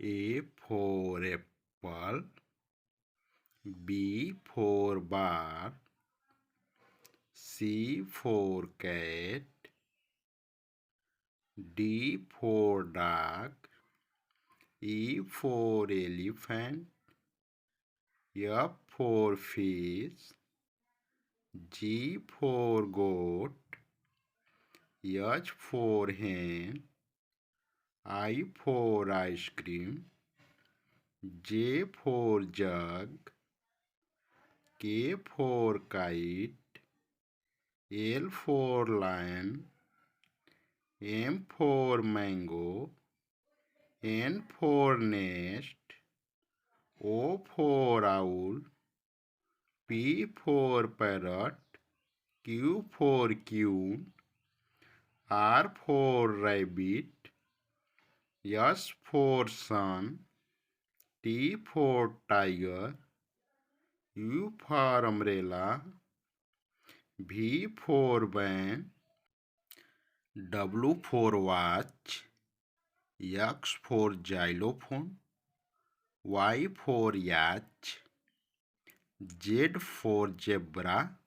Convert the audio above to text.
A for apple, B for bar, C for cat, D for dog, E for elephant, F for fish, G for goat, H for hen, I for ice cream, J for jug, K for kite, L for lion, M for mango, N for nest, O for owl, P for parrot, Q for queen, R for rabbit, S for sun, T for tiger, U for umbrella, V for van, W for watch, X for xylophone, Y for yacht, Z for zebra,